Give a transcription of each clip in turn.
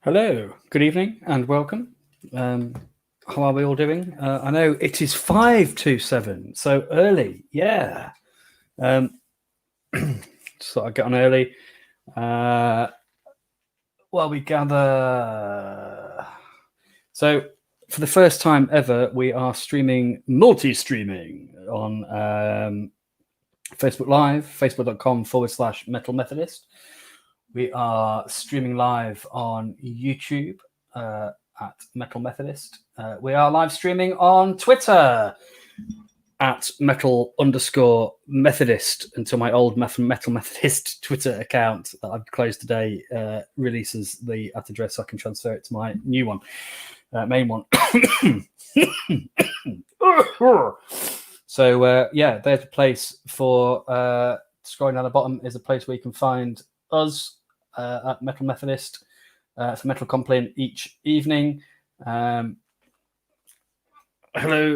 Hello, good evening, and welcome. How are we all doing? I know it is 5:27, so early. Yeah. Just thought I'd get on early while we gather. So, for the first time ever, we are streaming, multi-streaming on Facebook Live, facebook.com/Metal Methodist. We are streaming live on YouTube at Metal Methodist. We are live streaming on Twitter at Metal_Methodist until my old Metal Methodist Twitter account that I've closed today releases the address so I can transfer it to my new one, main one. So yeah, there's a place for scrolling down the bottom is a place where you can find us at Metal Methodist for Metal Compline each evening. Hello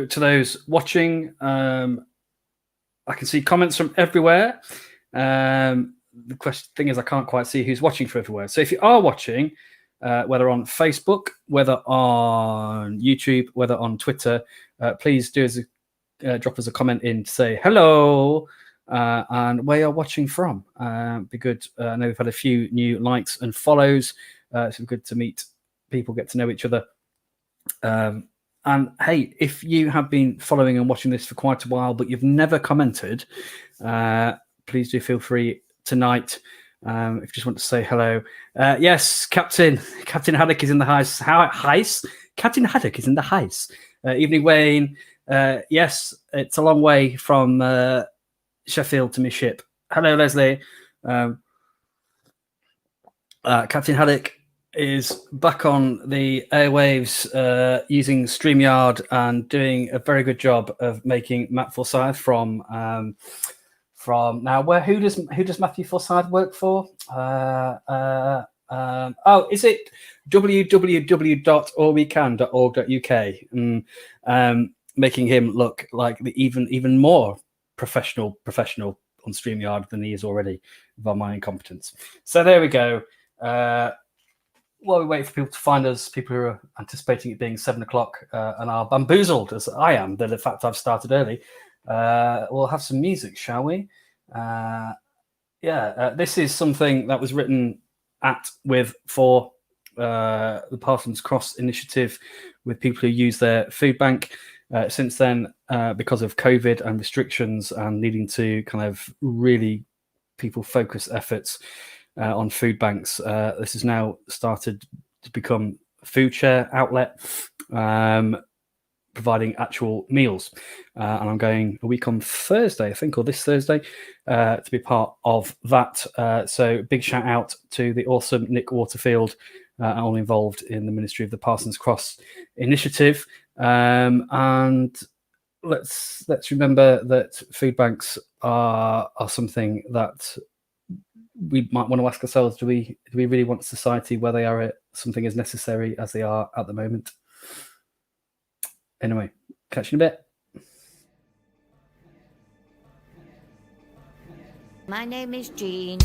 to those watching. I can see comments from everywhere. The thing is, I can't quite see who's watching from everywhere. So if you are watching, whether on Facebook, whether on YouTube, whether on Twitter, please do drop us a comment in to say hello and where you're watching from. Be good. I know we've had a few new likes and follows. It's good to meet people, get to know each other. And hey, if you have been following and watching this for quite a while, but you've never commented, please do feel free tonight. If you just want to say hello. Yes, Captain Haddock is in the house. Captain Haddock is in the house. Evening, Wayne. Yes, it's a long way from Sheffield to my ship. Hello, Leslie. Captain Haddock is back on the airwaves using StreamYard and doing a very good job of making Matt Forsyth from now. Who does Matthew Forsyth work for? Is it www.allwecan.org.uk? Making him look like the even more professional on StreamYard than he is already by my incompetence. So there we go. While we wait for people to find us, people who are anticipating it being 7 o'clock and are bamboozled, as I am, that the fact I've started early, we'll have some music, shall we? This is something that was written for the Parsons Cross initiative with people who use their food bank. Since then, because of COVID and restrictions and needing to kind of really people focus efforts on food banks, this has now started to become a food share outlet, providing actual meals. And I'm going a week on Thursday, I think, or this Thursday, to be part of that. So big shout out to the awesome Nick Waterfield, all involved in the Ministry of the Parsons Cross initiative. And let's remember that food banks are something that we might want to ask ourselves: do we really want a society where they are something as necessary as they are at the moment? Anyway, catch you in a bit. My name is Jean.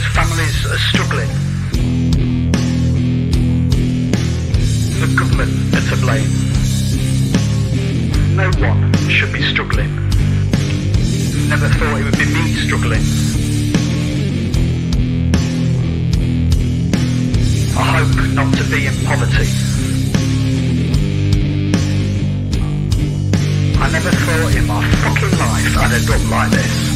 because families are struggling. The government are to blame. No one should be struggling. Never thought it would be me struggling. I hope not to be in poverty. I never thought in my fucking life I'd end up like this.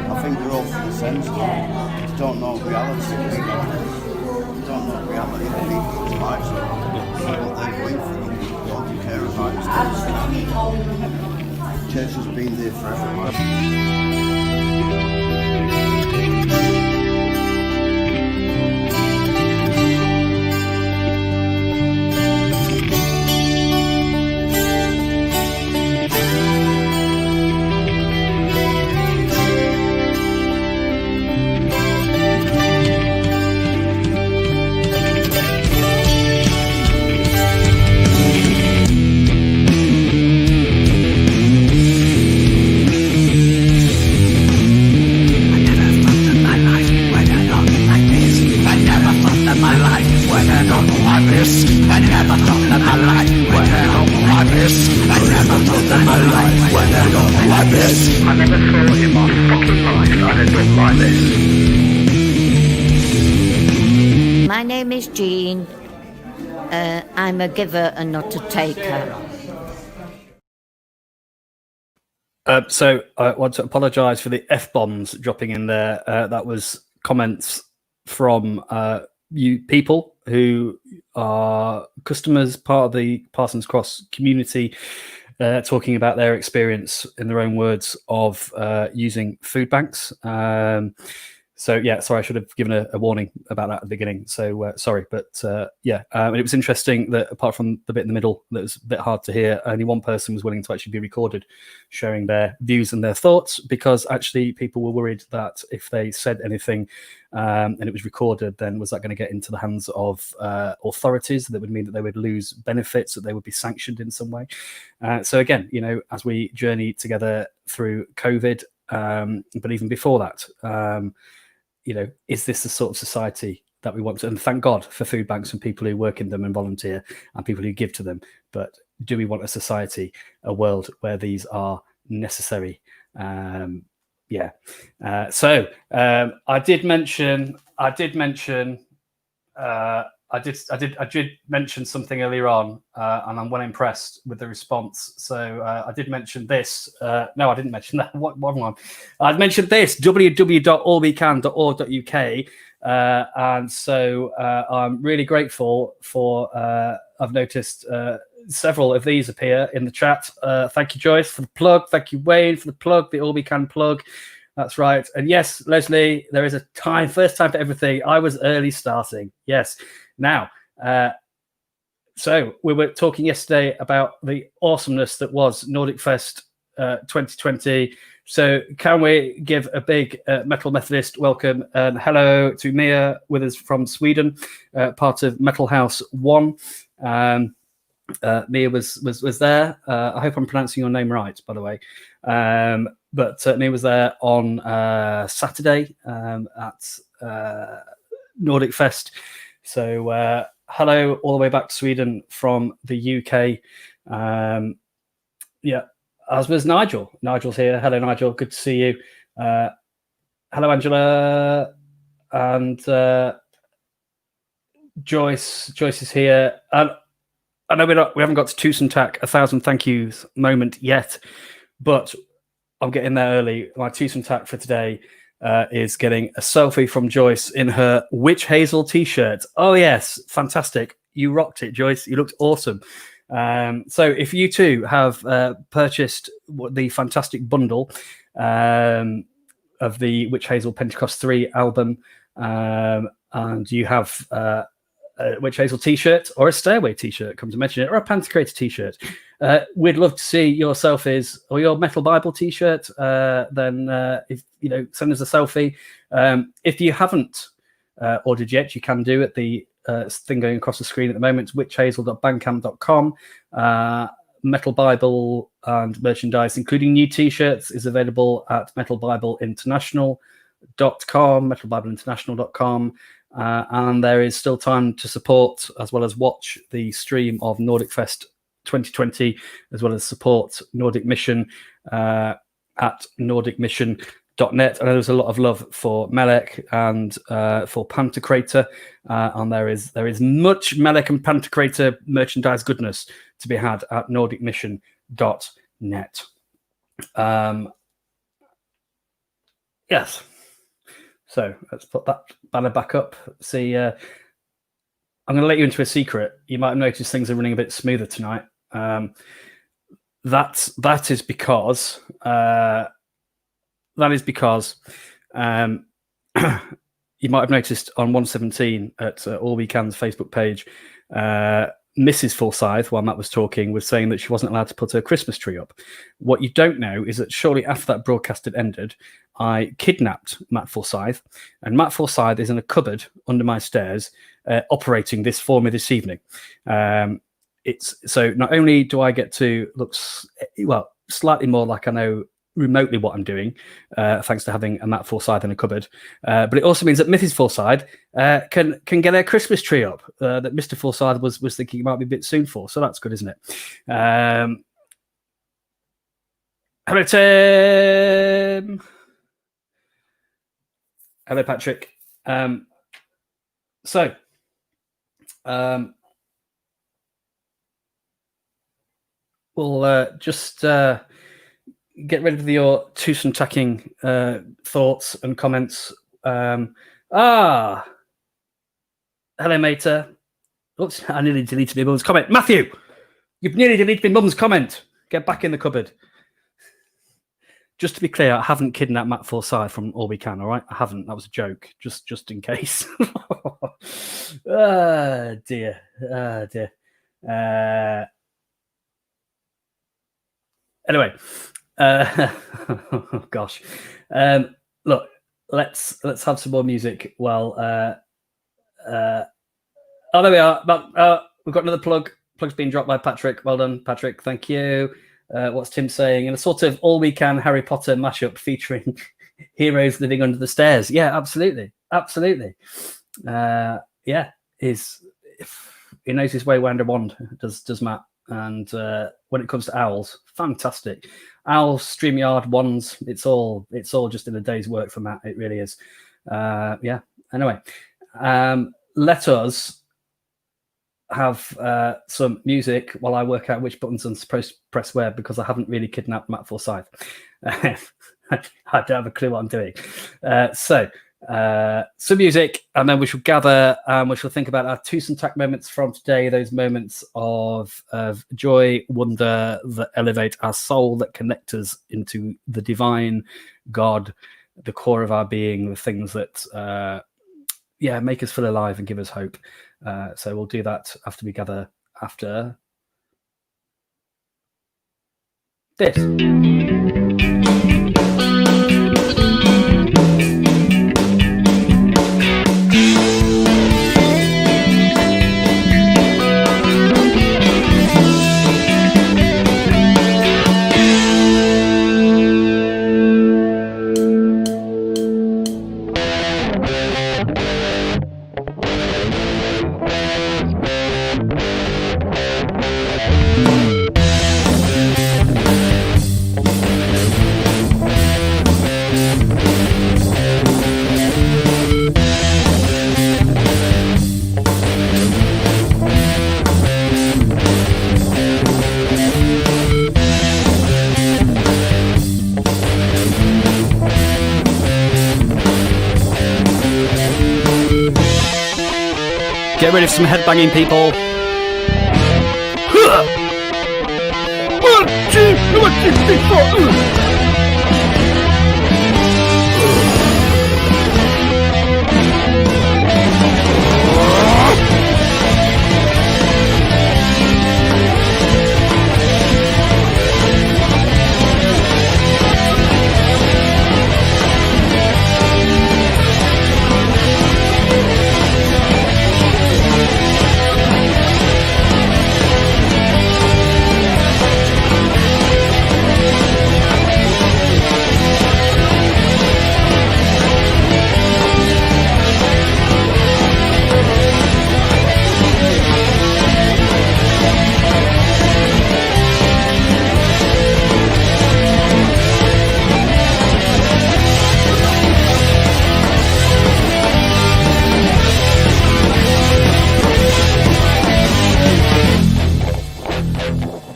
I think they're all for the sense, they don't know reality. They don't know reality of people's lives. What they're going through, all they care about is church has been there for everyone. I never thought in my fucking life I'd end up like this. My name is Jean. I'm a giver and not a taker. So I want to apologise for the F-bombs dropping in there. That was comments from you people who are customers, part of the Parsons Cross community, talking about their experience in their own words of using food banks. So yeah, sorry, I should have given a warning about that at the beginning. So sorry, but yeah, it was interesting that apart from the bit in the middle that was a bit hard to hear, only one person was willing to actually be recorded sharing their views and their thoughts, because actually people were worried that if they said anything and it was recorded, then was that going to get into the hands of authorities? That would mean that they would lose benefits, that they would be sanctioned in some way. So again, you know, as we journey together through COVID, but even before that, you know, is this the sort of society that we want to? And thank God for food banks and people who work in them and volunteer and people who give to them. But do we want a society, a world where these are necessary? Yeah. So I did mention something earlier on, and I'm well impressed with the response. So I did mention this. No, I didn't mention that. What one? I'd mentioned this, www.allwecan.org.uk. And so I'm really grateful for, I've noticed several of these appear in the chat. Thank you, Joyce, for the plug. Thank you, Wayne, for the plug, the All We Can plug. That's right. And yes, Leslie, there is a time, first time for everything. I was early starting. Yes. Now, so we were talking yesterday about the awesomeness that was Nordic Fest 2020. So can we give a big Metal Methodist welcome and hello to Mia with us from Sweden, part of Metal House 1. Mia was there. I hope I'm pronouncing your name right, by the way. But Mia was there on Saturday at Nordic Fest. So hello all the way back to Sweden from the UK. Yeah, as was Nigel. Nigel's here. Hello, Nigel. Good to see you. Hello, Angela. And Joyce. Joyce is here. And I know we haven't got to Tucson Tack 1,000 thank yous moment yet, but I'm getting there early. My Tucson Tack for today is getting a selfie from Joyce in her Witch Hazel t-shirt. Oh yes, fantastic! You rocked it, Joyce. You looked awesome. So if you too have purchased the fantastic bundle of the Witch Hazel Pentecost 3 album, and you have a Witch Hazel t-shirt or a Stairway t-shirt, come to mention it, or a Pantocrator t-shirt, we'd love to see your selfies or your Metal Bible t-shirt. Then if send us a selfie. If you haven't ordered yet, you can do at the thing going across the screen at the moment, witchhazel.bandcamp.com. Metal Bible and merchandise, including new t-shirts, is available at metalbibleinternational.com, metalbibleinternational.com. And there is still time to support as well as watch the stream of Nordic Fest 2020, as well as support Nordic Mission at nordicmission.net. I know there's a lot of love for Melek and for Pantocrator, and there is much Melek and Pantocrator merchandise goodness to be had at nordicmission.net. Yes. So let's put that banner back up. See, I'm going to let you into a secret. You might have noticed things are running a bit smoother tonight. That is because you might have noticed on 117 at All We Can's Facebook page, Mrs. Forsyth, while Matt was talking, was saying that she wasn't allowed to put her Christmas tree up. What you don't know is that shortly after that broadcast had ended, I kidnapped Matt Forsyth, and Matt Forsyth is in a cupboard under my stairs, operating this for me this evening. It's so not only do I get to look slightly more like I know remotely what I'm doing, thanks to having a Matt Forsyth in a cupboard, but it also means that Mrs. Forsyth can get her Christmas tree up that Mr. Forsyth was thinking it might be a bit soon for. So that's good, isn't it? Hello, Tim. Hello, Patrick. We'll just get rid of your twosome tacking thoughts and comments. Hello, Mater. Oops, I nearly deleted my mum's comment. Matthew, you've nearly deleted my mum's comment. Get back in the cupboard. Just to be clear, I haven't kidnapped Matt Forsyth from All We Can, all right? I haven't. That was a joke, just in case. Oh, dear. Oh, dear. Anyway. Oh, gosh. Look, let's have some more music while... there we are. We've got another plug. Plug's been dropped by Patrick. Well done, Patrick. Thank you. What's Tim saying? In a sort of All We Can Harry Potter mashup featuring heroes living under the stairs. Yeah, absolutely. Absolutely. Yeah, he knows his way around a wand, does Matt. And when it comes to owls, fantastic. Owls, StreamYard, wands, it's all just in a day's work for Matt. It really is. Yeah. Anyway, let us have some music while I work out which buttons I'm supposed to press where, because I haven't really kidnapped Matt Forsyth. I don't have a clue what I'm doing. So some music, and then we shall gather and we shall think about our twosome tack moments from today, those moments of joy, wonder that elevate our soul, that connect us into the divine God, the core of our being, the things that make us feel alive and give us hope. So we'll do that after we gather after this. Get rid of some headbanging, people.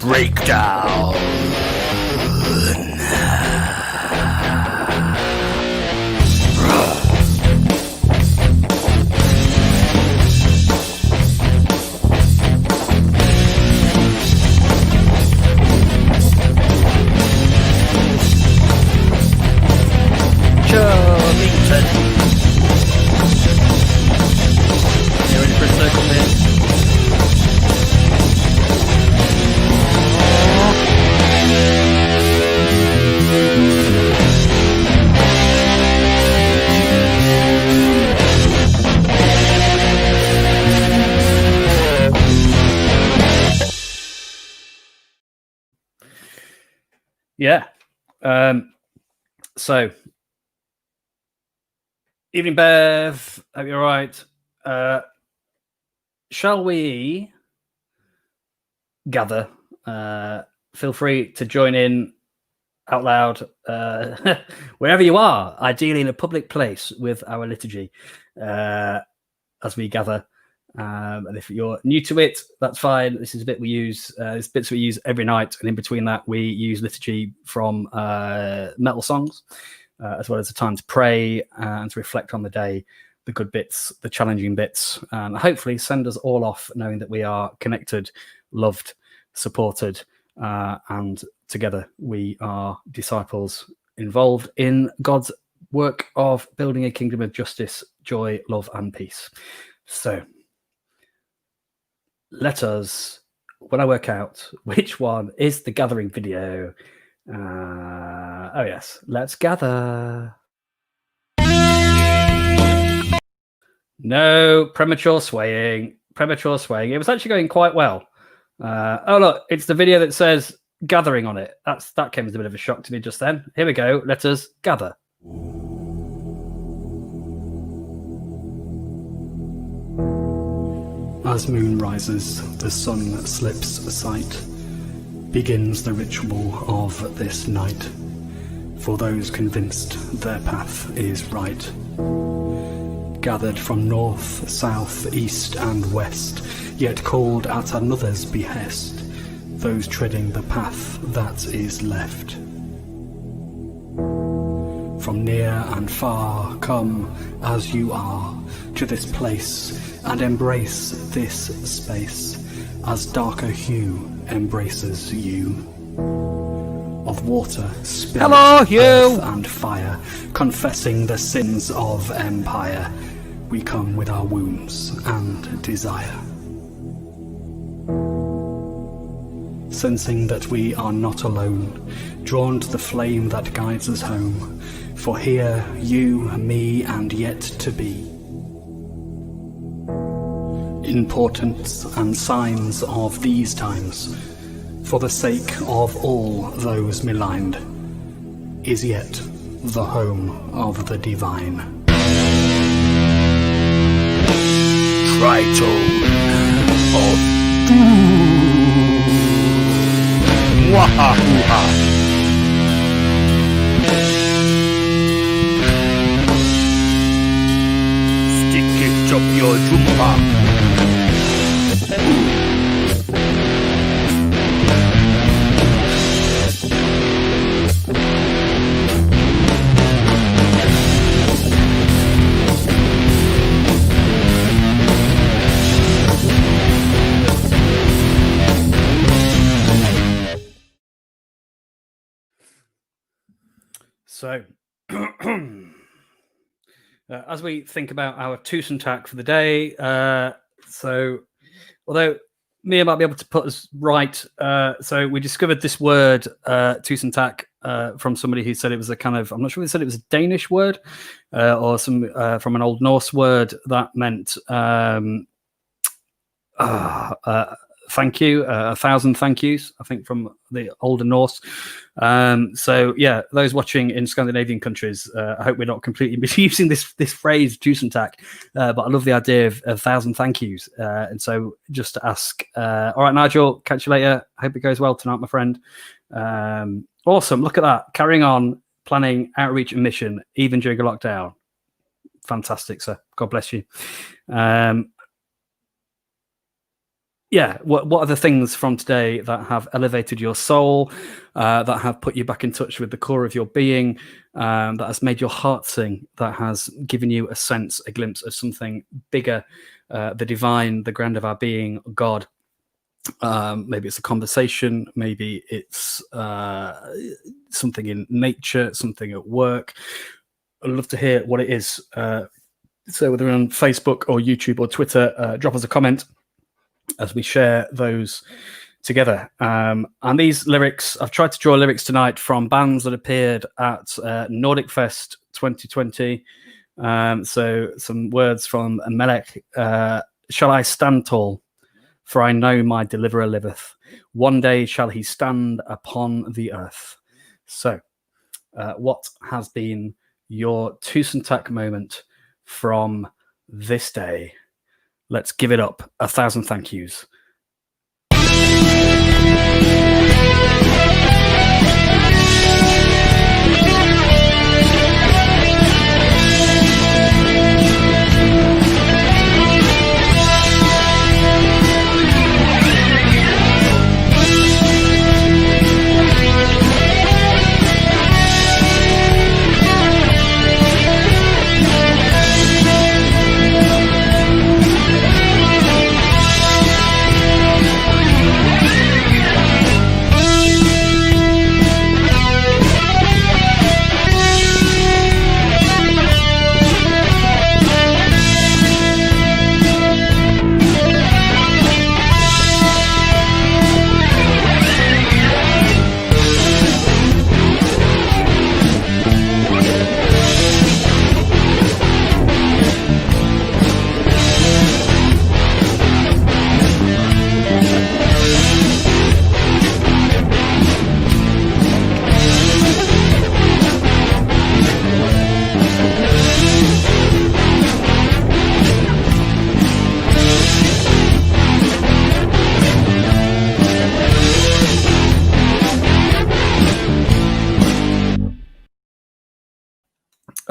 Breakdown. Charmington. You ready for a circle here? Yeah. So, evening, Bev. Hope you're all right. Shall we gather? Feel free to join in out loud wherever you are, ideally in a public place with our liturgy as we gather. And if you're new to it, that's fine. This is a bit we use. This bits we use every night, and in between that, we use liturgy from metal songs, as well as a time to pray and to reflect on the day, the good bits, the challenging bits, and hopefully send us all off knowing that we are connected, loved, supported, and together we are disciples involved in God's work of building a kingdom of justice, joy, love, and peace. So let us, when I work out which one is the gathering video, oh yes, let's gather. No, premature swaying. It was actually going quite well. Oh look, it's the video that says gathering on it. That came as a bit of a shock to me just then. Here we go. Let us gather. As moon rises, the sun slips sight. Begins the ritual of this night. For those convinced their path is right. Gathered from north, south, east and west, yet called at another's behest, those treading the path that is left. From near and far come as you are to this place, and embrace this space as darker hue embraces you. Of water, spirit, Hello, Hugh. earth and fire, confessing the sins of empire, we come with our wounds and desire. Sensing that we are not alone, drawn to the flame that guides us home, for here you, me, and yet to be. Importance and signs of these times, for the sake of all those maligned, is yet the home of the divine. Tritone of doom. Wahahooha. Stick it up your jumpa. So, as we think about our Tucson tack for the day, so although Mia might be able to put us right, so we discovered this word, Tucson tack, from somebody who said it was a kind of, I'm not sure if they said it was a Danish word or some from an Old Norse word that meant thank you, 1,000 thank yous, I think, from the older Norse. So yeah, those watching in Scandinavian countries, I hope we're not completely misusing this phrase Tusentak, but I love the idea of 1,000 thank yous. And so just to ask, all right, Nigel, catch you later. Hope it goes well tonight, my friend. Awesome, look at that, carrying on planning outreach and mission even during a lockdown. Fantastic, sir. God bless you. Yeah, what are the things from today that have elevated your soul, that have put you back in touch with the core of your being, that has made your heart sing, that has given you a sense, a glimpse of something bigger, the divine, the grand of our being, God? Maybe it's a conversation, maybe it's something in nature, something at work. I'd love to hear what it is. So whether on Facebook or YouTube or Twitter, drop us a comment as we share those together. And these lyrics, I've tried to draw lyrics tonight from bands that appeared at Nordic Fest 2020. So some words from Melek. Shall I stand tall? For I know my deliverer liveth. One day shall he stand upon the earth. So what has been your Tusentak moment from this day? Let's give it up. 1,000 thank yous.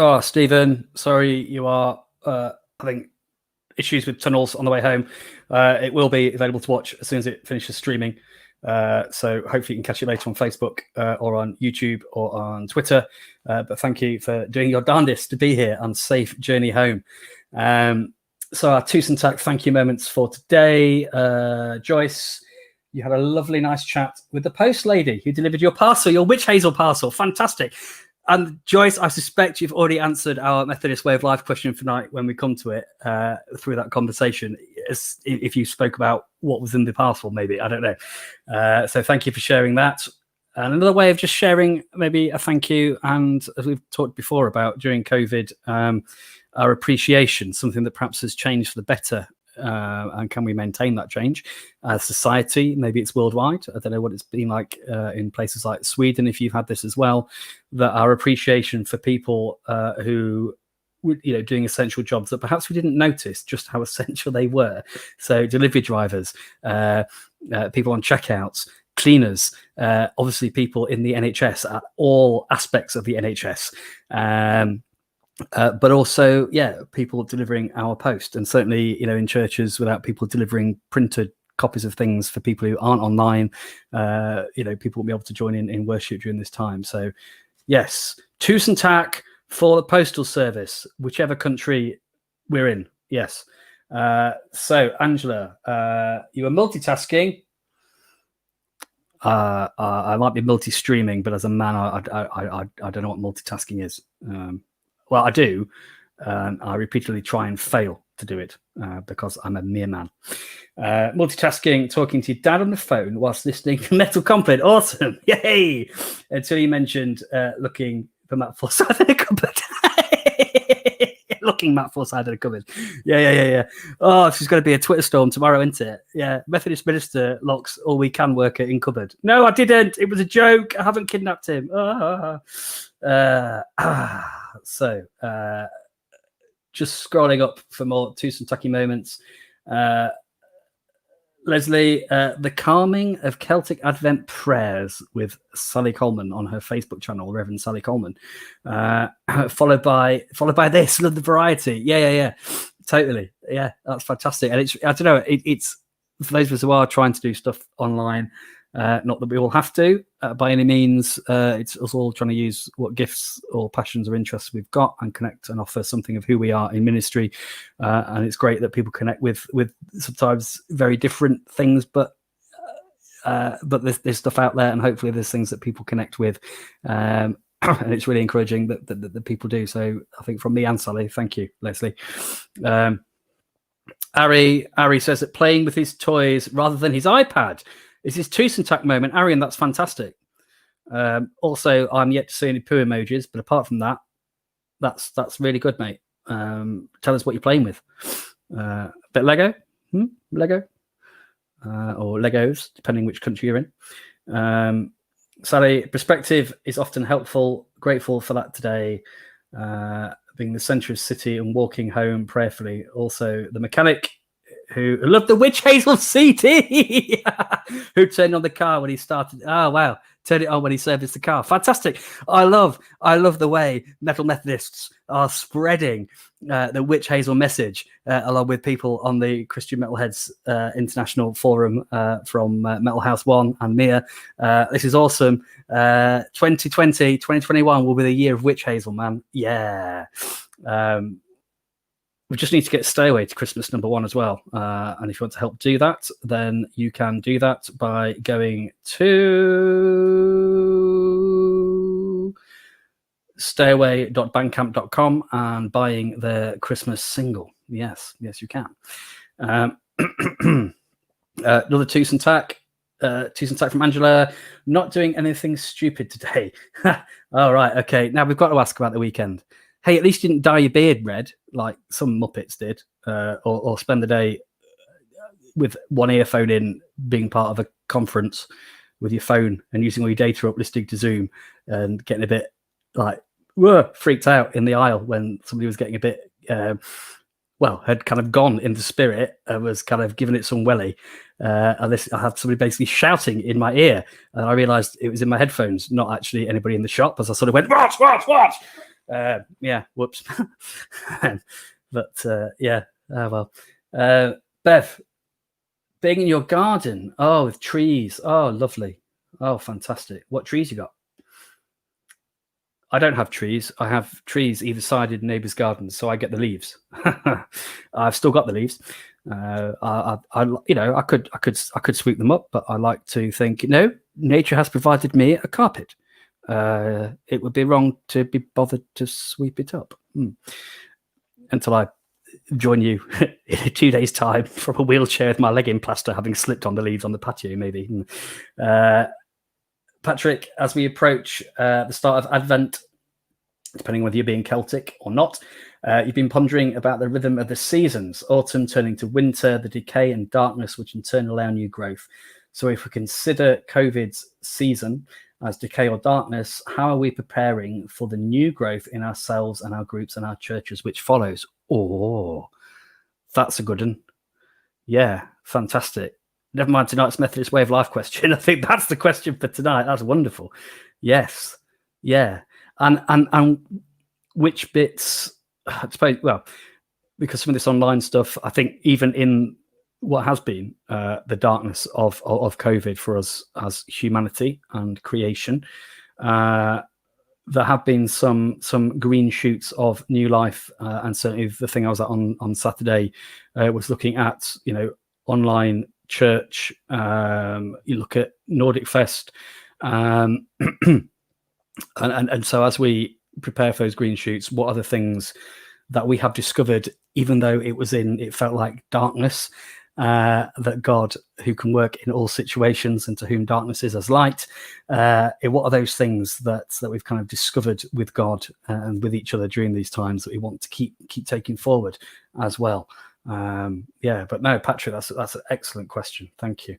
Oh, Stephen, sorry you are having issues with tunnels on the way home. It will be available to watch as soon as it finishes streaming. So hopefully you can catch it later on Facebook or on YouTube or on Twitter. But thank you for doing your darndest to be here on safe journey home. So our Tusentak thank you moments for today. Joyce, you had a lovely, nice chat with the post lady who delivered your parcel, your witch hazel parcel. Fantastic. And Joyce, I suspect you've already answered our Methodist Way of Life question for tonight when we come to it through that conversation. If you spoke about what was in the parcel, maybe, I don't know. So thank you for sharing that. And another way of just sharing maybe a thank you, and as we've talked before about during COVID, our appreciation, something that perhaps has changed for the better. And can we maintain that change as society? Maybe it's worldwide. I don't know what it's been like in places like Sweden, if you've had this as well, that our appreciation for people who were, doing essential jobs that perhaps we didn't notice just how essential they were. So delivery drivers, people on checkouts, cleaners, obviously people in the NHS at all aspects of the NHS. But also, people delivering our post, and certainly, in churches without people delivering printed copies of things for people who aren't online, people will be able to join in worship during this time. So, yes, Tusentak for the postal service, whichever country we're in. Yes. So, Angela, you were multitasking. I might be multi-streaming, but as a man, I don't know what multitasking is. Well, I do. I repeatedly try and fail to do it because I'm a mere man. Multitasking, talking to your dad on the phone whilst listening to Metal Compline. Awesome. Yay. Until you mentioned looking for Matt Forsyth in the cupboard. Looking Matt Forsyth in the cupboard. Yeah. Oh, she's going to be a Twitter storm tomorrow, isn't it? Yeah. Methodist minister locks all we can worker in cupboard. No, I didn't. It was a joke. I haven't kidnapped him. So, just scrolling up for more Twosome Tucky moments. Leslie, the calming of Celtic Advent prayers with Sally Coleman on her Facebook channel, Reverend Sally Coleman, followed by this. Love the variety. Yeah, totally. Yeah, that's fantastic. And it's, I don't know, it's for those of us who are trying to do stuff online. Not that we all have to by any means. It's us all trying to use what gifts or passions or interests we've got and connect and offer something of who we are in ministry. And it's great that people connect with sometimes very different things, but there's stuff out there, and hopefully there's things that people connect with. And it's really encouraging that people do. So I think from me and Sally, thank you, Leslie. Ari says that playing with his toys rather than his iPad is his Twosome Tuck moment. Arian, that's fantastic. Also, I'm yet to see any poo emojis, but apart from that, that's really good, mate. Tell us what you're playing with. Bit Lego? Lego? Or Legos, depending which country you're in. Sally, perspective is often helpful. Grateful for that today. Being the centre of city and walking home prayerfully. Also, the mechanic who loved the witch hazel CD, who turned on the car when he started. Oh, wow. Turned it on when he serviced the car. Fantastic. I love the way Metal Methodists are spreading the witch hazel message along with people on the Christian Metalheads International Forum from Metal House 1 and Mia. This is awesome. 2020, 2021 will be the year of witch hazel, man. Yeah. We just need to get Stay Away to Christmas #1 as well. And if you want to help do that, then you can do that by going to stayaway.bandcamp.com and buying the Christmas single. Yes, you can. Another Twosome Tack. Twosome Tack from Angela. Not doing anything stupid today. All right, okay. Now we've got to ask about the weekend. Hey, at least you didn't dye your beard red like some Muppets did, or spend the day with one earphone in, being part of a conference with your phone and using all your data up, listening to Zoom and getting a bit like freaked out in the aisle when somebody was getting a bit, had kind of gone in the spirit and was kind of giving it some welly. And I had somebody basically shouting in my ear, and I realised it was in my headphones, not actually anybody in the shop, as I sort of went, watch! Whoops. But Bev, being in your garden, with trees, lovely, fantastic. What trees you got? I don't have trees. I have trees either side in neighbours' gardens, so I get the leaves. I've still got the leaves. I could sweep them up, but I like to think, nature has provided me a carpet. It would be wrong to be bothered to sweep it up until I join you in 2 days' time from a wheelchair with my leg in plaster, having slipped on the leaves on the patio, maybe. Patrick, as we approach the start of Advent, depending whether you're being Celtic or not, you've been pondering about the rhythm of the seasons, autumn turning to winter, the decay and darkness, which in turn allow new growth. So if we consider COVID's season as decay or darkness, how are we preparing for the new growth in ourselves and our groups and our churches, which follows? Oh, that's a good one. Yeah, fantastic. Never mind tonight's Methodist Way of Life question. I think that's the question for tonight. That's wonderful. Yes. Yeah. And which bits, I suppose, because some of this online stuff, I think even in what has been the darkness of COVID for us as humanity and creation, there have been some green shoots of new life, and certainly the thing I was at on Saturday was looking at online church. You look at Nordic Fest, and so as we prepare for those green shoots, what are the things that we have discovered, even though it felt like darkness, that God, who can work in all situations and to whom darkness is as light, what are those things that we've kind of discovered with God and with each other during these times that we want to keep taking forward as well? But no, Patrick, that's an excellent question. Thank you.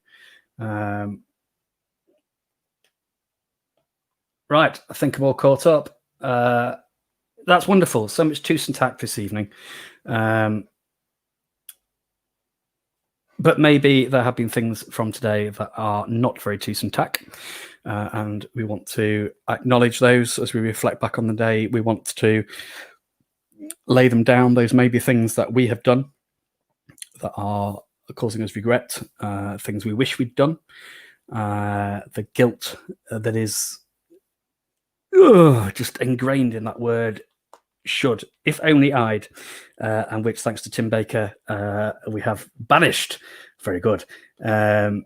Right, I think I'm all caught up. That's wonderful. So much Tus and Tact this evening. But maybe there have been things from today that are not very Tus and Tact, and we want to acknowledge those as we reflect back on the day. We want to lay them down. Those may be things that we have done that are causing us regret, things we wish we'd done, the guilt that is just ingrained in that word, should, if only I'd, and which, thanks to Tim Baker, we have banished. Very good. But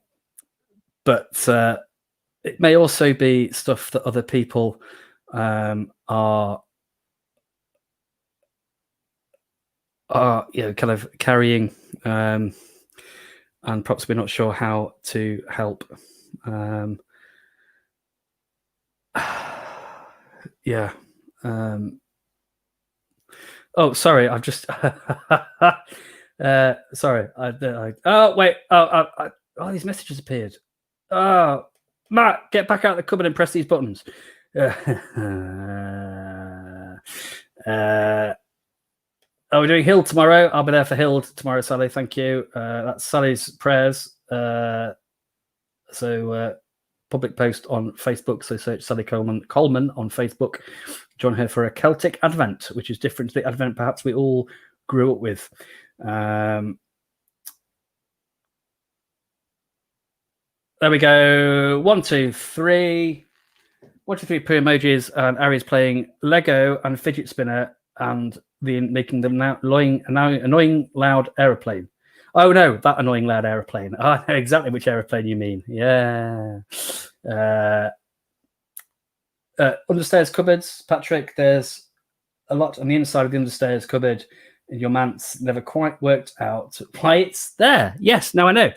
it may also be stuff that other people are kind of carrying, and perhaps we're not sure how to help. Oh, sorry. I've just. Sorry. These messages appeared. Oh, Matt, get back out the cupboard and press these buttons. We're doing Hill tomorrow. I'll be there for Hill tomorrow, Sally. Thank you. That's Sally's prayers. Public post on Facebook. So search Sally Coleman on Facebook. Join her for a Celtic Advent, which is different to the Advent perhaps we all grew up with. There we go. 1, 2, 3. 1, 2, 3 poo emojis, and Ari's playing Lego and fidget spinner and making them now annoying loud aeroplane. Oh no, that annoying loud aeroplane. I know exactly which aeroplane you mean. Yeah. Understairs cupboards, Patrick. There's a lot on the inside of the understairs cupboard, and your man's never quite worked out why it's there. Yes, now I know.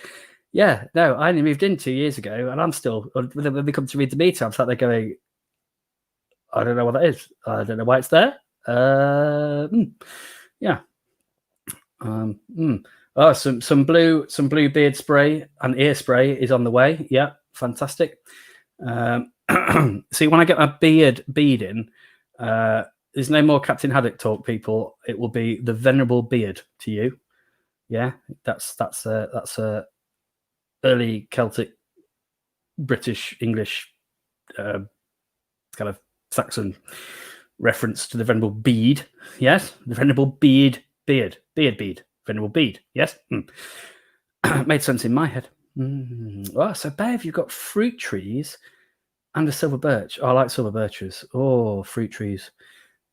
Yeah, no, I only moved in 2 years ago, and I'm still. When they come to read the meter, I'm sat there going, I don't know what that is. I don't know why it's there. Yeah. Oh, some blue beard spray and ear spray is on the way. Yeah, fantastic. See, when I get my beard in, there's no more Captain Haddock talk, people. It will be the venerable beard to you. Yeah, that's early Celtic, British, English, kind of Saxon reference to the venerable bead. Yes, the venerable beard. Venerable bead. Yes, made sense in my head. Oh, so Bev, you've got fruit trees and a silver birch. Oh, I like silver birches. Oh, fruit trees.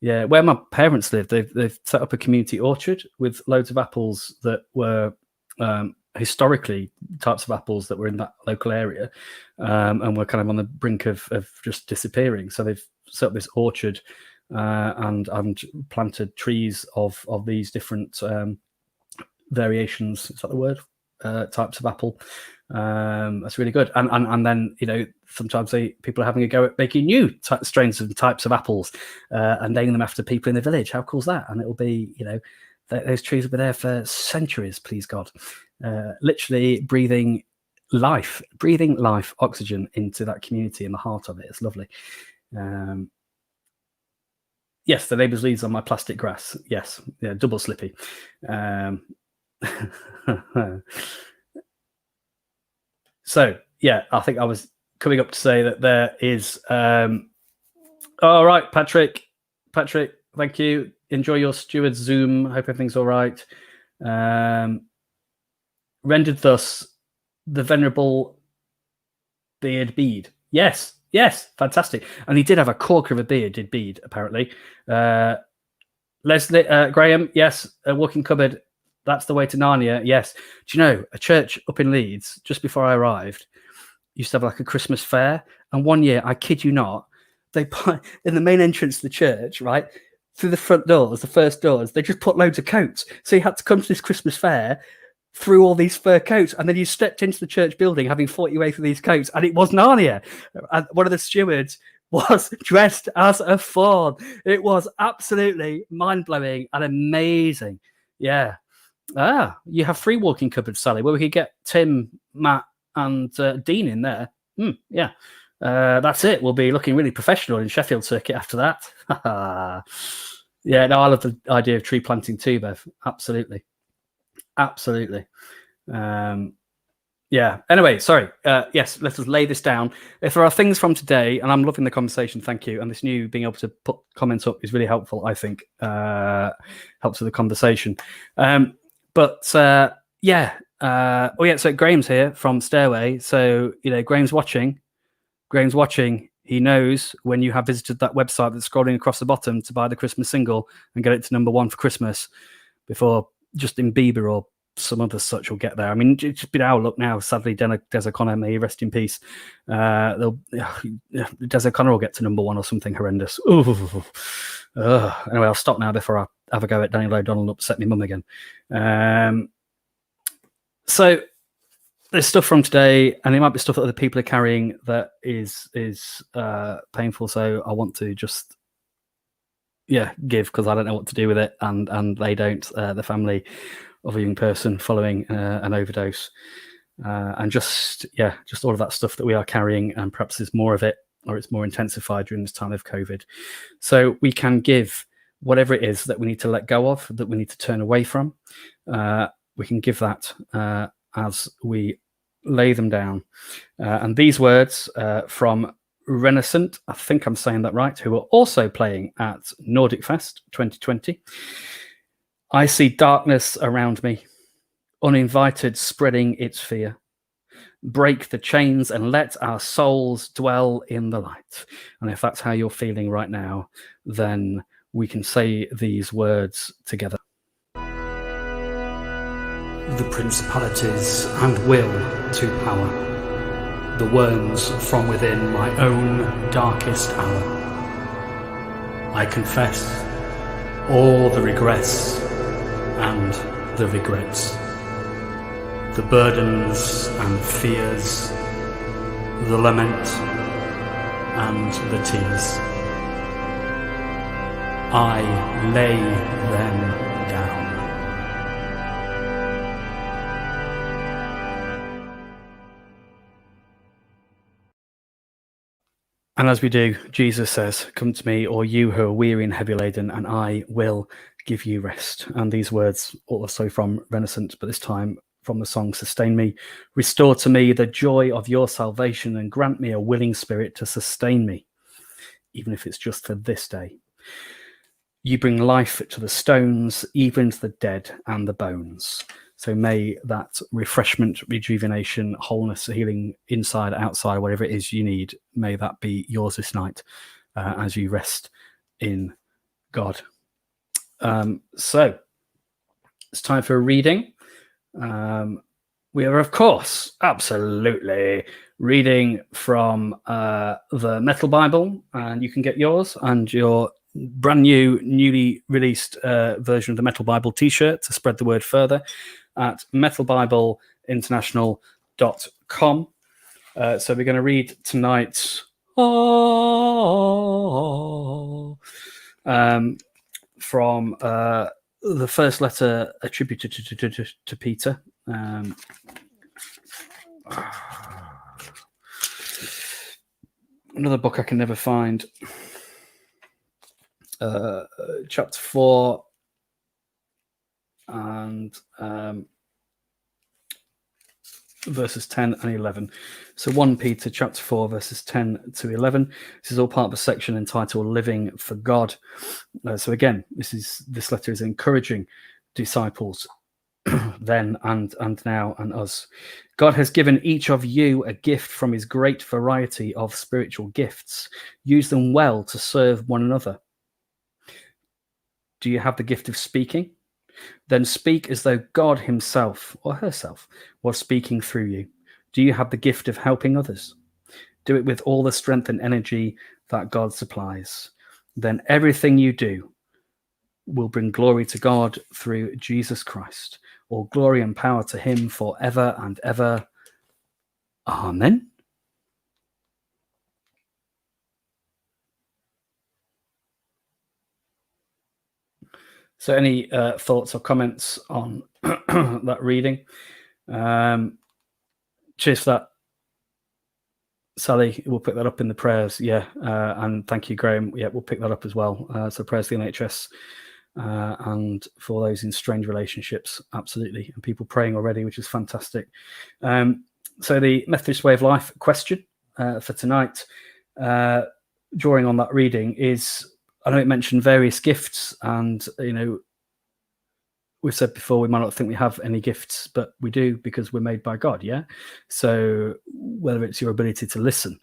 Yeah, where my parents live, they've set up a community orchard with loads of apples that were historically types of apples that were in that local area, and were kind of on the brink of just disappearing. So they've set up this orchard and planted trees of these different variations. Is that the word? Types of apple. That's really good. And then, you know, sometimes people are having a go at making new strains and types of apples and naming them after people in the village. How cool is that? And it'll be, you know, those trees will be there for centuries, please God. Literally breathing life, oxygen into that community in the heart of it. It's lovely. Yes, the neighbour's leaves on my plastic grass. Yes, yeah, double slippy. So, yeah, I think I was coming up to say that there is... all right, Patrick, thank you. Enjoy your steward's Zoom. Hope everything's all right. Rendered thus, the venerable bead. Yes, fantastic. And he did have a corker of a beard, did Bede, apparently. Leslie, Graham, yes, a walking cupboard That's the way to Narnia. Yes. Do you know a church up in Leeds just before I arrived used to have like a Christmas fair, and one year, I kid you not, they put in the main entrance to the church, right through the front doors, the first doors, they just put loads of coats. So you had to come to this Christmas fair through all these fur coats, and then you stepped into the church building having fought your way through these coats, and it was Narnia. And one of the stewards was dressed as a fawn. It was absolutely mind-blowing and amazing. Yeah. You have 3 walking cupboards, Sally, where we could get Tim, Matt, and Dean in there. Yeah. That's it. We'll be looking really professional in Sheffield Circuit after that. Yeah, no, I love the idea of tree planting too, Bev. Absolutely. Yeah. Anyway, sorry. Yes, let us lay this down. If there are things from today, and I'm loving the conversation, thank you. And this new being able to put comments up is really helpful, I think. Helps with the conversation. So Graham's here from Stairway. So, Graham's watching. He knows when you have visited that website that's scrolling across the bottom to buy the Christmas single and get it to number 1 for Christmas before Justin Bieber or some other such will get there. I mean, it's been our luck now. Sadly, Des O'Connor, may he rest in peace. Des O'Connor will get to number 1 or something horrendous. Anyway, I'll stop now before I have a go at Daniel O'Donnell and upset my mum again. So there's stuff from today, and it might be stuff that other people are carrying that is painful. So I want to just give, because I don't know what to do with it, and they don't. The family of a young person following an overdose, and just all of that stuff that we are carrying, and perhaps there's more of it, or it's more intensified during this time of COVID. So we can give whatever it is that we need to let go of, that we need to turn away from. We can give that as we lay them down. And these words from Renaissance, I think I'm saying that right, who are also playing at Nordic Fest 2020. I see darkness around me, uninvited, spreading its fear. Break the chains and let our souls dwell in the light. And if that's how you're feeling right now, then we can say these words together. The principalities and will to power, the worms from within my own darkest hour. I confess all the regrets and the regrets, the burdens and fears, the lament and the tears. I lay them down. And as we do, Jesus says, "Come to me, all you who are weary and heavy laden, and I will give you rest." And these words also from Renaissance, but this time from the song "Sustain Me." Restore to me the joy of your salvation, and grant me a willing spirit to sustain me, even if it's just for this day. You bring life to the stones, even to the dead and the bones. So may that refreshment, rejuvenation, wholeness, healing, inside, outside, whatever it is you need, may that be yours this night as you rest in God. So it's time for a reading. We are, of course, absolutely reading from the Metal Bible, and you can get yours and your brand new, newly released version of the Metal Bible t-shirt to spread the word further at metalbibleinternational.com. So we're going to read tonight from the first letter attributed to Peter. Another book I can never find. Chapter 4 and verses 10 and 11. So 1 Peter chapter 4 verses 10 to 11. This is all part of a section entitled Living for God. So again, this letter is encouraging disciples then and now and us. God has given each of you a gift from his great variety of spiritual gifts. Use them well to serve one another. Do you have the gift of speaking? Then speak as though God himself or herself was speaking through you. Do you have the gift of helping others? Do it with all the strength and energy that God supplies. Then everything you do will bring glory to God through Jesus Christ. All glory and power to him forever and ever. Amen. So any thoughts or comments on that reading? Cheers for that, Sally. We'll pick that up in the prayers. Yeah. And thank you, Graham. Yeah, we'll pick that up as well. So prayers to the NHS and for those in strange relationships. Absolutely. And people praying already, which is fantastic. So the Methodist Way of Life question for tonight, drawing on that reading, is, I know it mentioned various gifts, and, you know, we've said before, we might not think we have any gifts, but we do, because we're made by God. Yeah. So whether it's your ability to listen,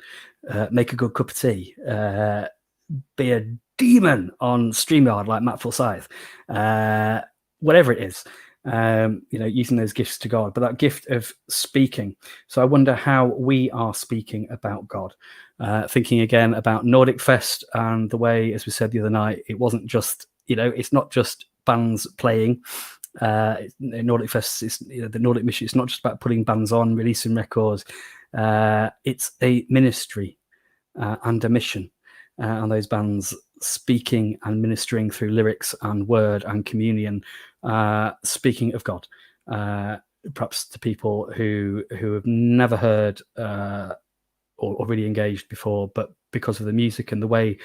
make a good cup of tea, be a demon on StreamYard like Matt Forsyth, whatever it is, you know, using those gifts to God, but that gift of speaking. So I wonder how we are speaking about God. Thinking again about Nordic Fest and the way, as we said the other night, it wasn't just, you know, it's not just bands playing. Nordic Fest is, you know, the Nordic mission. It's not just about putting bands on, releasing records. It's a ministry and a mission, and those bands speaking and ministering through lyrics and word and communion, speaking of God, perhaps to people who have never heard or really engaged before, but because of the music and the way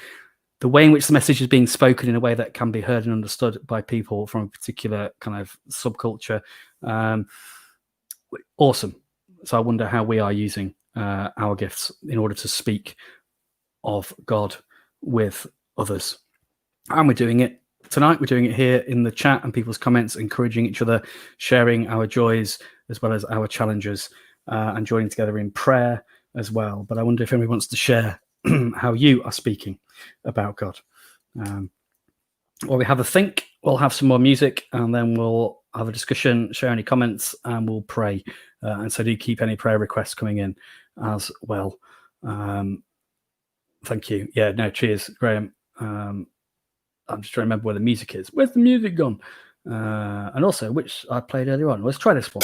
in which the message is being spoken in a way that can be heard and understood by people from a particular kind of subculture. Awesome. So I wonder how we are using our gifts in order to speak of God with others. And we're doing it tonight. We're doing it here in the chat and people's comments, encouraging each other, sharing our joys as well as our challenges, and joining together in prayer as well. But I wonder if anybody wants to share how you are speaking about God. While we have a think, we'll have some more music, and then we'll have a discussion, share any comments, and we'll pray. And so do keep any prayer requests coming in as well. Thank you. Yeah, no, cheers, Graham. I'm just trying to remember where the music is. Where's the music gone? And also, which I played earlier on. Let's try this one.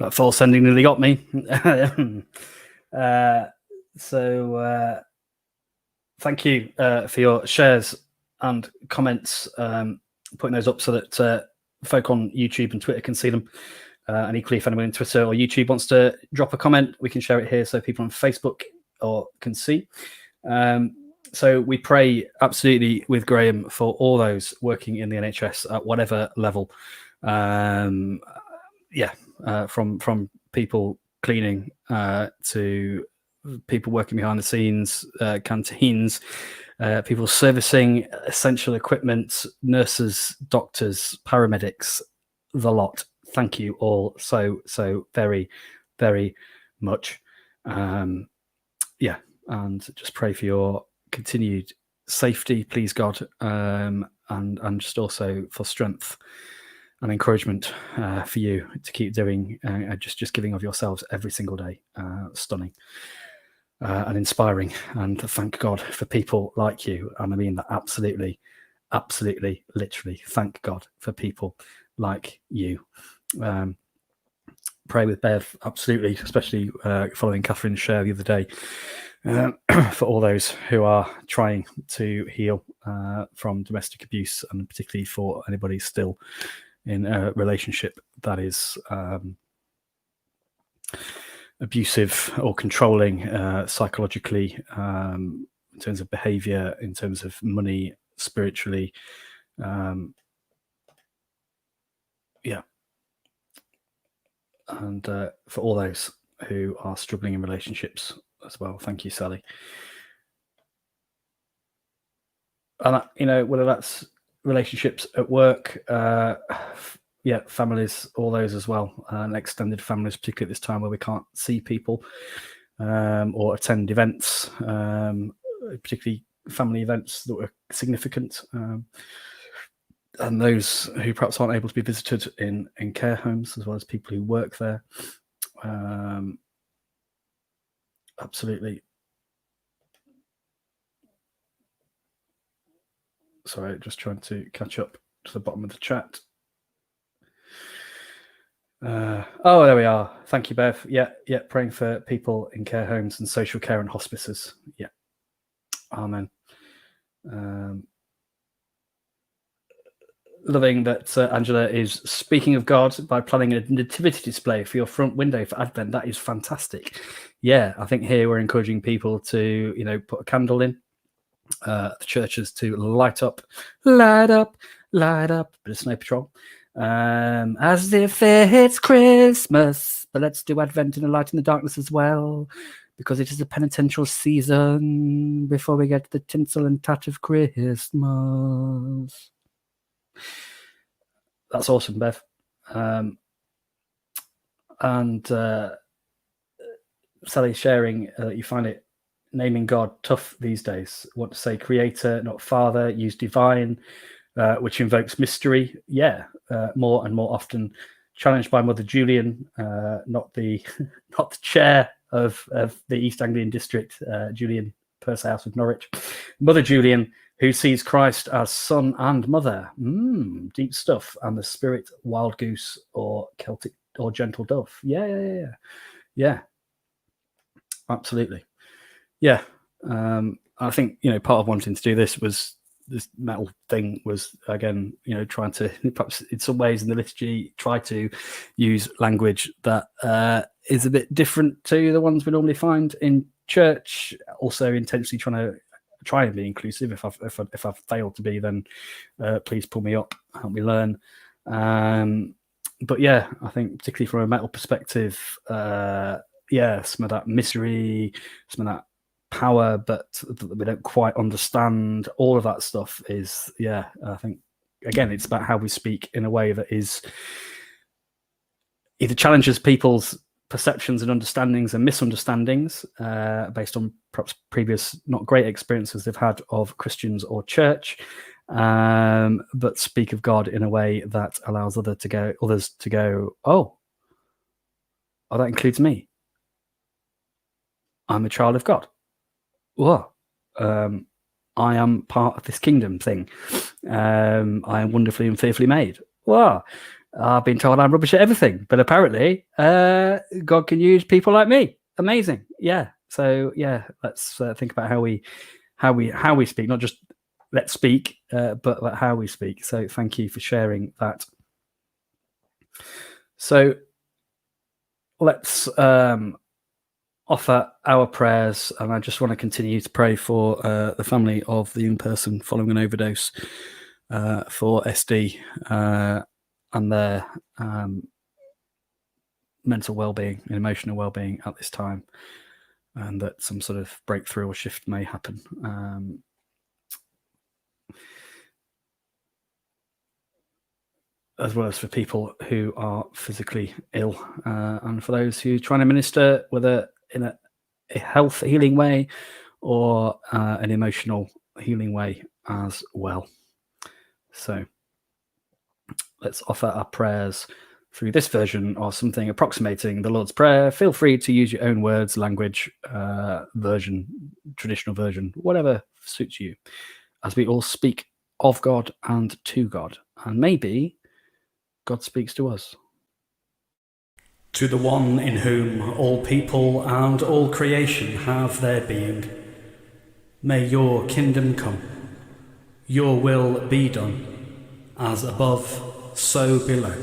That false ending nearly got me. Thank you for your shares and comments, putting those up so that folk on YouTube and Twitter can see them. And equally, if anyone on Twitter or YouTube wants to drop a comment, we can share it here so people on Facebook or can see. So we pray absolutely with Graham for all those working in the NHS at whatever level. From people cleaning to people working behind the scenes, canteens, people servicing essential equipment, nurses, doctors, paramedics, the lot. Thank you all so very, very much. And just pray for your continued safety, please God, and just also for strength and encouragement for you to keep doing, just giving of yourselves every single day. Stunning and inspiring, and thank God for people like you. And I mean that absolutely, literally. Thank God for people like you. Pray with Bev, absolutely, especially following Catherine's share the other day, for all those who are trying to heal from domestic abuse, and particularly for anybody still in a relationship that is abusive or controlling psychologically, in terms of behavior, in terms of money, spiritually. And for all those who are struggling in relationships as well. Thank you, Sally. And whether that's relationships at work, families, all those as well, and extended families, particularly at this time where we can't see people or attend events, particularly family events that were significant, and those who perhaps aren't able to be visited in care homes, as well as people who work there. Absolutely. Sorry, just trying to catch up to the bottom of the chat. There we are. Thank you, Bev. Yeah, praying for people in care homes and social care and hospices. Yeah. Amen. Loving that Angela is speaking of God by planning a nativity display for your front window for Advent. That is fantastic. Yeah, I think here we're encouraging people to, put a candle in, the churches to light up, bit of Snow Patrol, as if it's Christmas, but let's do Advent in the light in the darkness as well, because it is a penitential season before we get to the tinsel and tat of Christmas. That's awesome, Bev. And Sally sharing that you find it naming God tough these days. Want to say creator, not father. Use divine, which invokes mystery. Yeah, more and more often. Challenged by Mother Julian, not the chair of the East Anglian District, Julian Pursehouse of Norwich. Mother Julian, who sees Christ as son and mother. Deep stuff. And the spirit, wild goose or Celtic or gentle dove. Yeah. Absolutely. Yeah. I think, part of wanting to do this metal thing was, again, trying to, perhaps in some ways in the liturgy, try to use language that is a bit different to the ones we normally find in church. Also intentionally try and be inclusive. If I've failed to be, then please pull me up, help me learn. But yeah, I think particularly from a metal perspective, some of that misery, some of that power, but that we don't quite understand, all of that stuff is, I think, again, it's about how we speak in a way that is either challenges people's perceptions and understandings and misunderstandings based on perhaps previous not great experiences they've had of Christians or church, but speak of God in a way that allows others to go, oh, that includes me. I'm a child of God. Whoa. I am part of this kingdom thing. I am wonderfully and fearfully made. Wow. I've been told I'm rubbish at everything, but apparently God can use people like me. Amazing. Yeah. So yeah, let's think about how we speak, not just let's speak, but how we speak. So thank you for sharing that. So let's offer our prayers, and I just want to continue to pray for the family of the young person following an overdose, for SD and their mental well-being and emotional well-being at this time, and that some sort of breakthrough or shift may happen. As well as for people who are physically ill, and for those who are trying to minister, whether in a health healing way or an emotional healing way as well. So let's offer our prayers through this version or something approximating the Lord's Prayer. Feel free to use your own words, language, version, traditional version, whatever suits you, as we all speak of God and to God. And maybe God speaks to us. To the one in whom all people and all creation have their being, may your kingdom come, your will be done, as above, so below.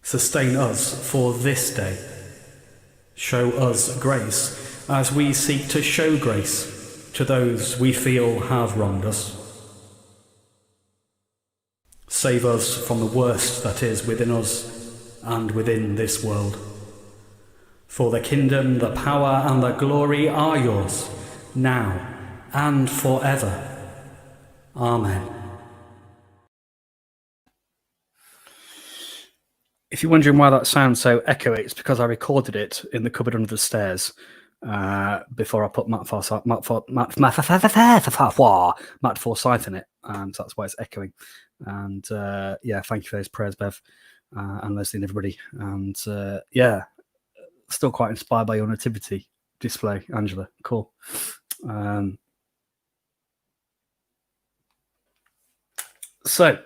Sustain us for this day. Show us grace as we seek to show grace to those we feel have wronged us. Save us from the worst that is within us and within this world. For the kingdom, the power, and the glory are yours, now and forever. Amen. If you're wondering why that sounds so echoey, it's because I recorded it in the cupboard under the stairs before I put Matt Forsyth in it, and so that's why it's echoing. And yeah, thank you for those prayers, Bev, and Leslie and everybody. And yeah, still quite inspired by your nativity display, Angela. Cool. So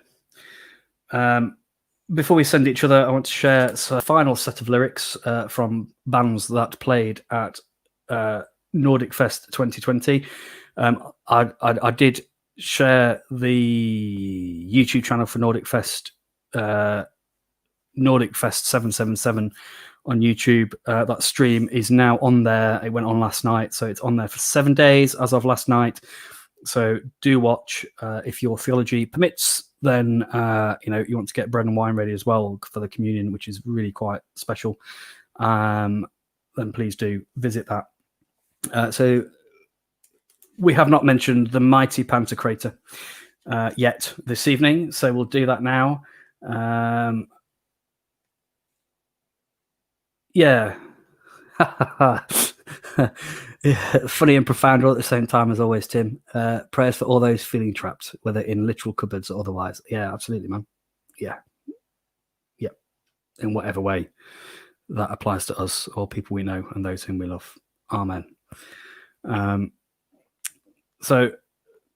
before we send each other, I want to share a final set of lyrics from bands that played at Nordic Fest 2020. I did share the YouTube channel for Nordic Fest 777 on YouTube. That stream is now on there. It went on last night, so it's on there for 7 days as of last night. So do watch. If your theology permits, then you want to get bread and wine ready as well for the communion, which is really quite special. Then please do visit that. So we have not mentioned the mighty Pantocrator yet this evening, so we'll do that now. Yeah. Yeah, funny and profound all at the same time, as always, Tim. Prayers for all those feeling trapped, whether in literal cupboards or otherwise. Yeah, absolutely, man. Yeah. Yep. In whatever way that applies to us or people we know and those whom we love. Amen. So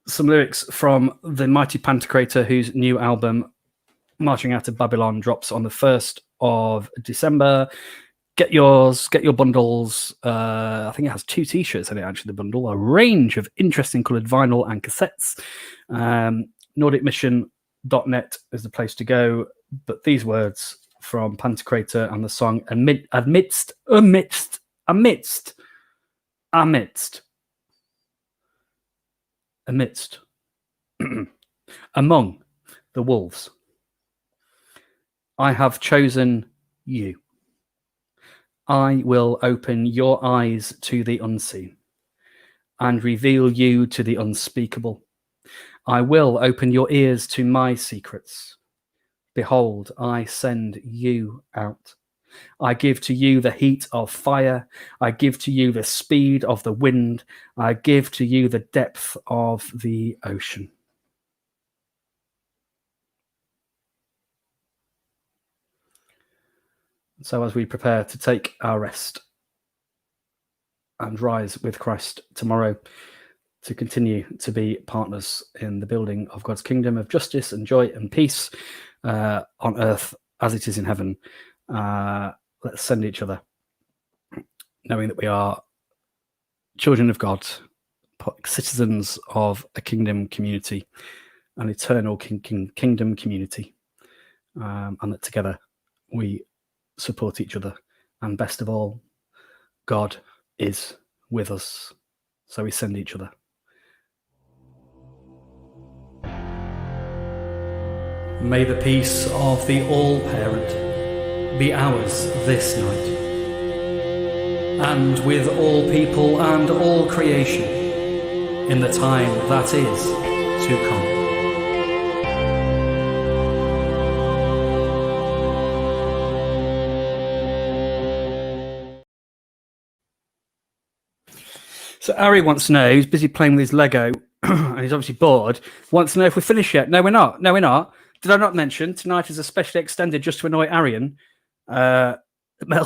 some lyrics from the mighty Pantocrator, whose new album, Marching Out of Babylon, drops on the 1st of December. Get yours, get your bundles. I think it has 2 t-shirts in it, actually, the bundle. A range of interesting coloured vinyl and cassettes. NordicMission.net is the place to go. But these words from Pantocrator and the song Amidst, among the wolves, I have chosen you. I will open your eyes to the unseen and reveal you to the unspeakable. I will open your ears to my secrets. Behold, I send you out. I give to you the heat of fire. I give to you the speed of the wind. I give to you the depth of the ocean. So as we prepare to take our rest and rise with Christ tomorrow, to continue to be partners in the building of God's kingdom of justice and joy and peace, on earth as it is in heaven. Let's send each other, knowing that we are children of God, citizens of a kingdom community, an eternal kingdom community, and that together we support each other. And best of all, God is with us, so we send each other. May the peace of the All-Parent be ours this night, and with all people and all creation in the time that is to come. So Ari wants to know, he's busy playing with his Lego and he's obviously bored, wants to know if we're finished yet. No, we're not. No, we're not. Did I not mention tonight is a specially extended, just to annoy Arian, Mel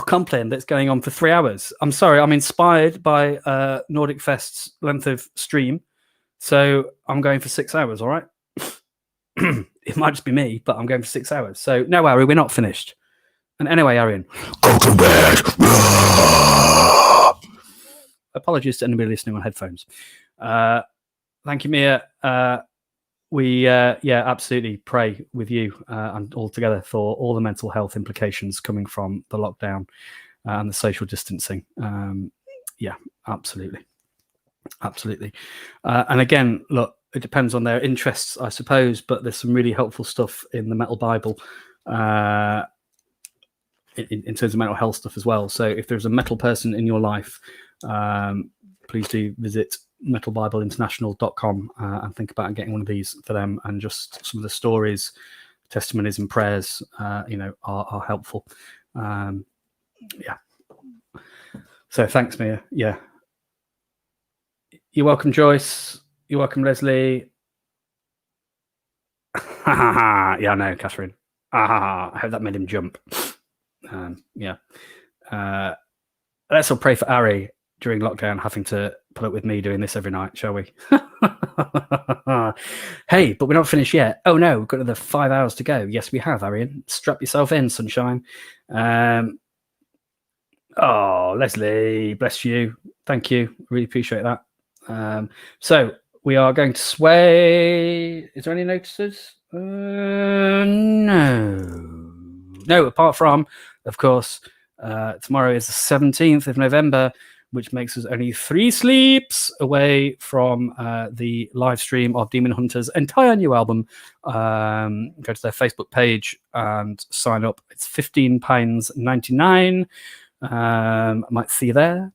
Compline that's going on for 3 hours. I'm sorry, I'm inspired by Nordic Fest's length of stream, so I'm going for 6 hours, all right? It might just be me, but I'm going for 6 hours. So no, Ari, we're not finished. And anyway, Arian, go to bed. Apologies to anybody listening on headphones. Thank you, Mia. We absolutely pray with you and all together for all the mental health implications coming from the lockdown and the social distancing. Absolutely. And again, look, it depends on their interests, I suppose, but there's some really helpful stuff in the Metal Bible in terms of mental health stuff as well. So if there's a metal person in your life, please do visit metalbibleinternational.com and think about getting one of these for them. And just some of the stories, testimonies and prayers, are helpful. So thanks, Mia. Yeah. You're welcome, Joyce. You're welcome, Leslie. Yeah, I know, Catherine. I hope that made him jump. Let's all pray for Ari during lockdown having to put up with me doing this every night, shall we? Hey, but we're not finished yet. Oh no, we've got another 5 hours to go. Yes, we have, Arian. Strap yourself in, sunshine. Leslie, bless you. Thank you. Really appreciate that. So we are going to sway. Is there any notices? No, apart from, of course, tomorrow is the 17th of November, which makes us only 3 sleeps away from the live stream of Demon Hunter's entire new album. Go to their Facebook page and sign up. It's £15.99. I might see you there.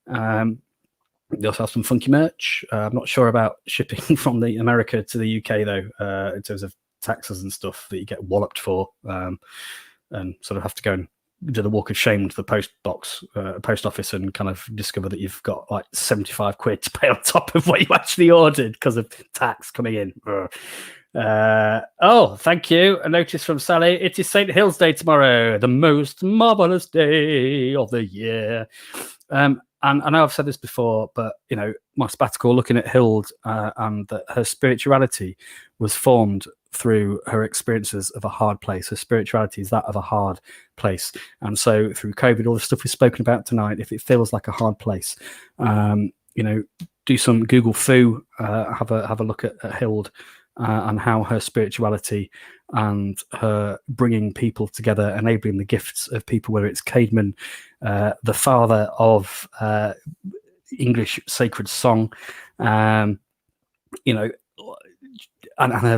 They also have some funky merch. I'm not sure about shipping from the America to the UK, though, in terms of taxes and stuff that you get walloped for, and sort of have to go and do the walk of shame to the post office and kind of discover that you've got like 75 quid to pay on top of what you actually ordered because of tax coming in. Thank you. A notice from Sally. It is St. Hills Day tomorrow, the most marvelous day of the year. And I know I've said this before, but my sabbatical looking at Hild and that her spirituality was formed through her experiences of a hard place. Her spirituality is that of a hard place. And so through COVID, all the stuff we've spoken about tonight, if it feels like a hard place, do some Google foo, have a look at Hild and how her spirituality and her bringing people together, enabling the gifts of people, whether it's Caedmon, the father of English sacred song, and her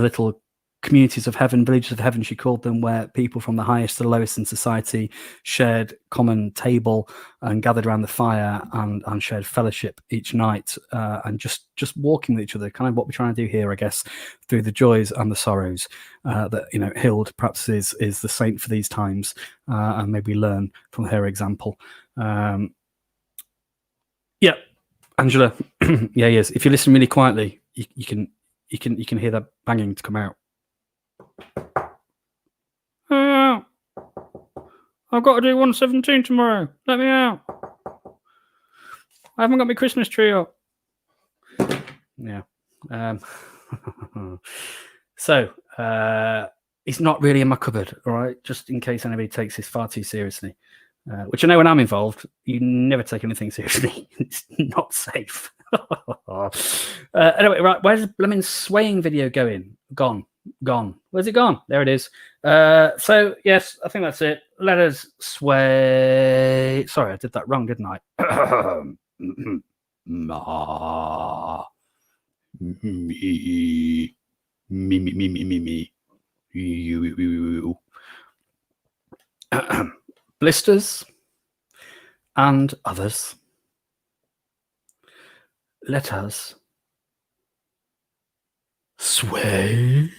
little communities of heaven, villages of heaven, she called them, where people from the highest to the lowest in society shared common table and gathered around the fire and shared fellowship each night, and just walking with each other, kind of what we're trying to do here, I guess, through the joys and the sorrows. That Hild perhaps is the saint for these times, and maybe learn from her example. Angela, yeah, yes. If you listen really quietly, you can hear that banging to come out. I've got to do 117 tomorrow. Let me out. I haven't got my Christmas tree up. Yeah. So It's not really in my cupboard, all right? Just in case anybody takes this far too seriously. Which I know when I'm involved, you never take anything seriously. It's not safe. Anyway, right, where's the blooming swaying video going? Gone. Where's it gone? There it is. So, yes, I think that's it. Let us sway. Sorry, I did that wrong, didn't I? Me. You. Blisters and others. Let us sway.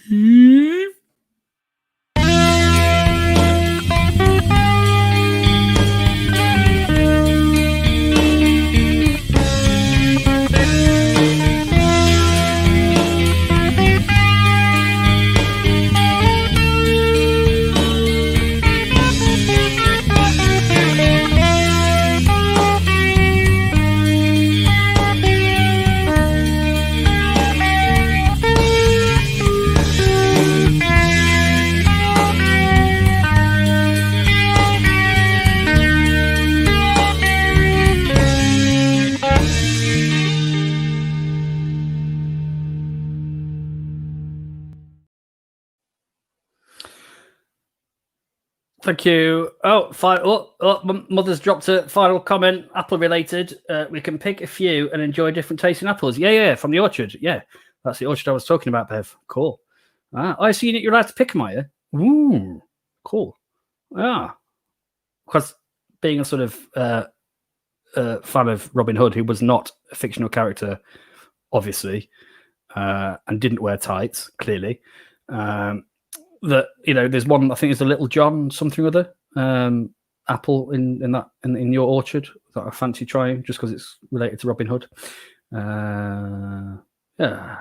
Thank you. Oh, Mother's dropped a final comment, Apple related. We can pick a few and enjoy different tasting apples. Yeah, from the orchard. Yeah, that's the orchard I was talking about, Bev. Cool. I see you're allowed to pick them, are you? Ooh, cool. Because being a sort of fan of Robin Hood, who was not a fictional character, obviously, and didn't wear tights, clearly. That there's one, I think it's a Little John something or other apple in your orchard that I fancy trying just because it's related to Robin Hood. Yeah.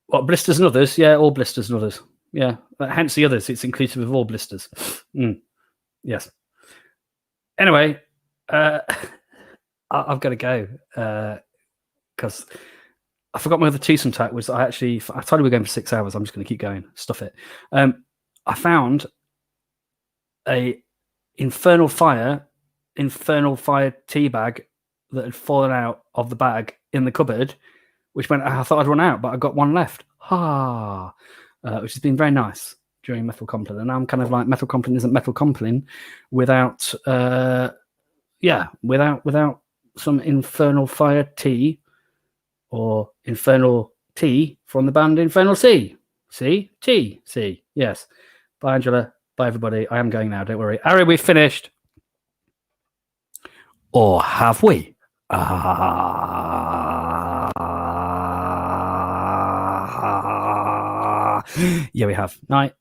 What, blisters and others? Yeah, all blisters and others. Yeah, hence the others. It's inclusive of all blisters. Yes. Anyway, I've got to go because I forgot my other twosome tack was I told you we're going for 6 hours. I'm just going to keep going. Stuff it. I found a infernal fire tea bag that had fallen out of the bag in the cupboard, which meant I thought I'd run out, but I got one left. Which has been very nice during Metal Compline. And now I'm kind of like, Metal Compline isn't Metal Compline without some infernal fire tea. Or Infernal Tea from the band Infernal Sea. C. Yes. Bye, Angela. Bye, everybody. I am going now. Don't worry. Ari, we've finished. Or have we? Yeah, we have. Night.